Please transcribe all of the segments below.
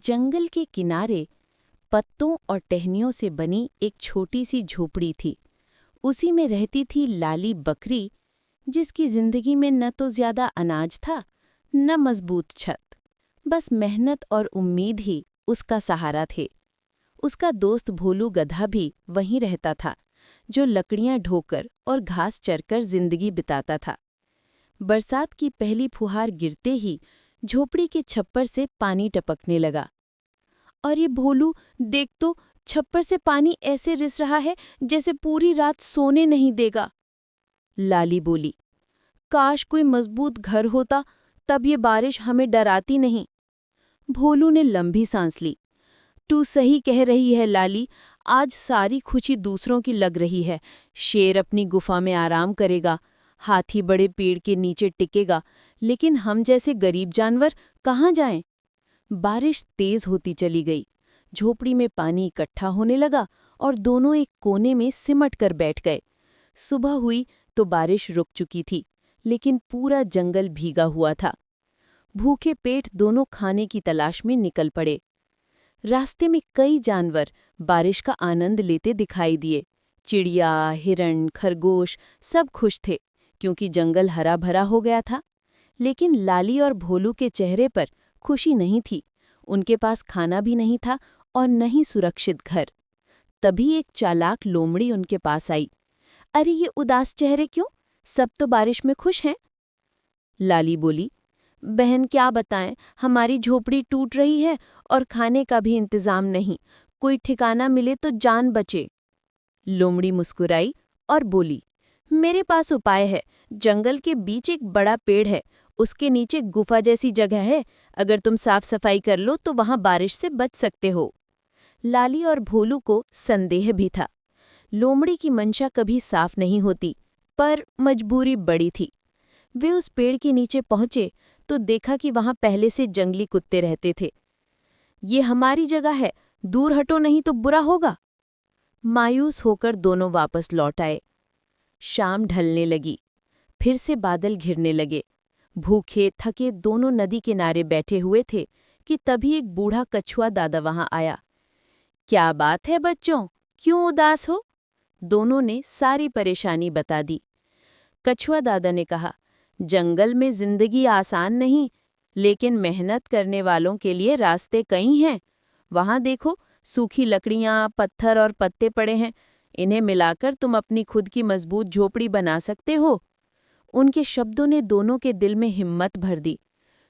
जंगल के किनारे पत्तों और टहनियों से बनी एक छोटी सी झोपड़ी थी। उसी में रहती थी लाली बकरी, जिसकी जिंदगी में न तो ज्यादा अनाज था न मजबूत छत। बस मेहनत और उम्मीद ही उसका सहारा थे। उसका दोस्त भोलू गधा भी वहीं रहता था, जो लकड़ियां ढोकर और घास चरकर जिंदगी बिताता था। बरसात की पहली फुहार गिरते ही झोपड़ी के छप्पर से पानी टपकने लगा। और ये भोलू, देख तो, छप्पर से पानी ऐसे रिस रहा है जैसे पूरी रात सोने नहीं देगा। लाली बोली, काश कोई मजबूत घर होता, तब ये बारिश हमें डराती नहीं। भोलू ने लंबी सांस ली। तू सही कह रही है लाली, आज सारी खुशी दूसरों की लग रही है। शेर अपनी गुफा में आराम करेगा, हाथी बड़े पेड़ के नीचे टिकेगा, लेकिन हम जैसे गरीब जानवर कहाँ जाएं? बारिश तेज होती चली गई। झोपड़ी में पानी इकट्ठा होने लगा और दोनों एक कोने में सिमट कर बैठ गए। सुबह हुई तो बारिश रुक चुकी थी, लेकिन पूरा जंगल भीगा हुआ था। भूखे पेट दोनों खाने की तलाश में निकल पड़े। रास्ते में कई जानवर बारिश का आनंद लेते दिखाई दिए। चिड़िया, हिरण, खरगोश सब खुश थे, क्योंकि जंगल हरा भरा हो गया था। लेकिन लाली और भोलू के चेहरे पर खुशी नहीं थी। उनके पास खाना भी नहीं था और न ही सुरक्षित घर। तभी एक चालाक लोमड़ी उनके पास आई। अरे, ये उदास चेहरे क्यों? सब तो बारिश में खुश हैं। लाली बोली, बहन क्या बताएं, हमारी झोपड़ी टूट रही है और खाने का भी इंतजाम नहीं। कोई ठिकाना मिले तो जान बचे। लोमड़ी मुस्कुराई और बोली, मेरे पास उपाय है। जंगल के बीच एक बड़ा पेड़ है, उसके नीचे गुफा जैसी जगह है। अगर तुम साफ सफाई कर लो तो वहां बारिश से बच सकते हो। लाली और भोलू को संदेह भी था। लोमड़ी की मंशा कभी साफ नहीं होती, पर मजबूरी बड़ी थी। वे उस पेड़ के नीचे पहुंचे तो देखा कि वहां पहले से जंगली कुत्ते रहते थे। ये हमारी जगह है, दूर हटो नहीं तो बुरा होगा। मायूस होकर दोनों वापस लौट आए। शाम ढलने लगी, फिर से बादल घिरने लगे। भूखे थके दोनों नदी किनारे बैठे हुए थे कि तभी एक बूढ़ा कछुआ दादा वहां आया। क्या बात है बच्चों, क्यों उदास हो? दोनों ने सारी परेशानी बता दी। कछुआ दादा ने कहा, जंगल में जिंदगी आसान नहीं, लेकिन मेहनत करने वालों के लिए रास्ते कई हैं। वहां देखो, सूखी लकड़ियां, पत्थर और पत्ते पड़े हैं। इन्हें मिलाकर तुम अपनी खुद की मजबूत झोपड़ी बना सकते हो। उनके शब्दों ने दोनों के दिल में हिम्मत भर दी।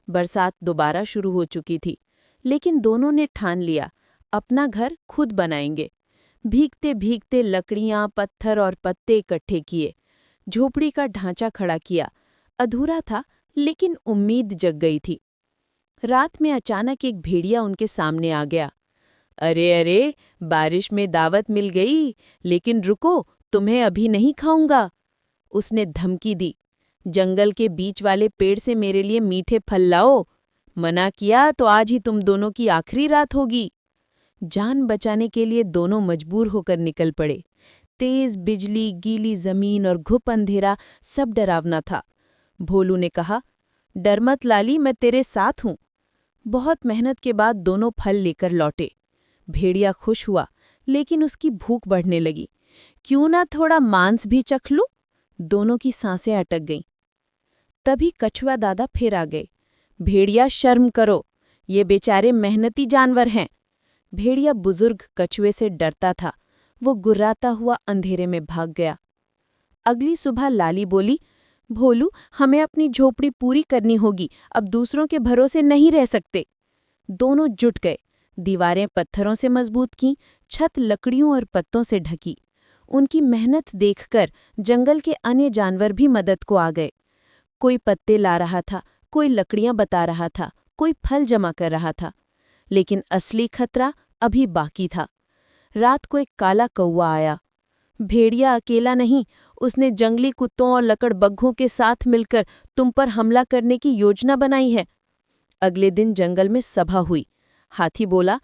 बरसात दोबारा शुरू हो चुकी थी, लेकिन दोनों ने ठान लिया, अपना घर खुद बनाएंगे। भीगते भीगते लकड़ियां, पत्थर और पत्ते इकट्ठे किए, झोपड़ी का ढांचा खड़ा किया। अधूरा था, लेकिन उम्मीद जग गई थी। रात में अचानक एक भेड़िया उनके सामने आ गया। अरे अरे, बारिश में दावत मिल गई, लेकिन रुको, तुम्हें अभी नहीं खाऊंगा। उसने धमकी दी। जंगल के बीच वाले पेड़ से मेरे लिए मीठे फल लाओ। मना किया तो आज ही तुम दोनों की आखिरी रात होगी। जान बचाने के लिए दोनों मजबूर होकर निकल पड़े। तेज बिजली, गीली जमीन और घुप अंधेरा सब डरावना था। भोलू ने कहा, डर मत लाली, मैं तेरे साथ हूं। बहुत मेहनत के बाद दोनों फल लेकर लौटे। भेड़िया खुश हुआ, लेकिन उसकी भूख बढ़ने लगी। क्यों ना थोड़ा मांस भी चख लूं? दोनों की सांसें अटक गईं। तभी कछुआ दादा फिर आ गए। भेड़िया, शर्म करो, ये बेचारे मेहनती जानवर हैं। भेड़िया बुजुर्ग कछुए से डरता था। वो गुर्राता हुआ अंधेरे में भाग गया। अगली सुबह लाली बोली, भोलू, हमें अपनी झोपड़ी पूरी करनी होगी, अब दूसरों के भरोसे नहीं रह सकते। दोनों जुट गए। दीवारें पत्थरों से मजबूत की, छत लकड़ियों और पत्तों से ढकी। उनकी मेहनत देखकर जंगल के अन्य जानवर भी मदद को आ गए। कोई पत्ते ला रहा था, कोई लकड़ियां बता रहा था, कोई फल जमा कर रहा था। लेकिन असली खतरा अभी बाकी था। रात को एक काला कौवा आया। भेड़िया अकेला नहीं, उसने जंगली कुत्तों और लकड़बग्घों के साथ मिलकर तुम पर हमला करने की योजना बनाई है। अगले दिन जंगल में सभा हुई। हाथी बोला,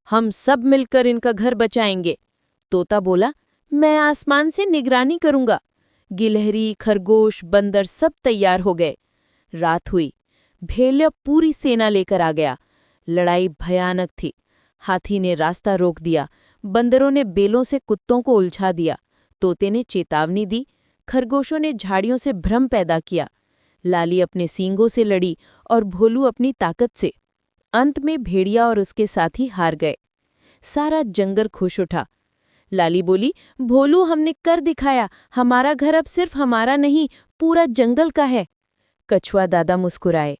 हम सब मिलकर इनका घर बचाएंगे। तोता बोला, मैं आसमान से निगरानी करूंगा। गिलहरी, खरगोश, बंदर सब तैयार हो गए। रात हुई। भेड़िया पूरी सेना लेकर आ गया। लड़ाई भयानक थी। हाथी ने रास्ता रोक दिया, बंदरों ने बेलों से कुत्तों को उलझा दिया, तोते ने चेतावनी दी, खरगोशों ने झाड़ियों से भ्रम पैदा किया। लाली अपने सींगों से लड़ी और भोलू अपनी ताकत से। अंत में भेड़िया और उसके साथी हार गए। सारा जंगल खुश उठा। लाली बोली, भोलू, हमने कर दिखाया, हमारा घर अब सिर्फ हमारा नहीं, पूरा जंगल का है। कछुआ दादा मुस्कुराए,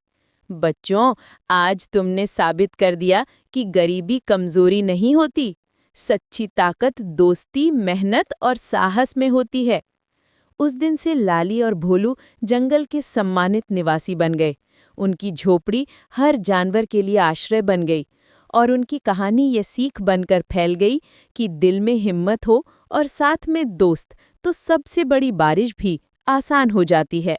बच्चों, आज तुमने साबित कर दिया कि गरीबी कमजोरी नहीं होती। सच्ची ताकत दोस्ती, मेहनत और साहस में होती है। उस दिन से लाली और भोलू जंगल के सम्मानित निवासी बन गए। उनकी झोपड़ी हर जानवर के लिए आश्रय बन गई और उनकी कहानी ये सीख बनकर फैल गई कि दिल में हिम्मत हो और साथ में दोस्त, तो सबसे बड़ी बारिश भी आसान हो जाती है।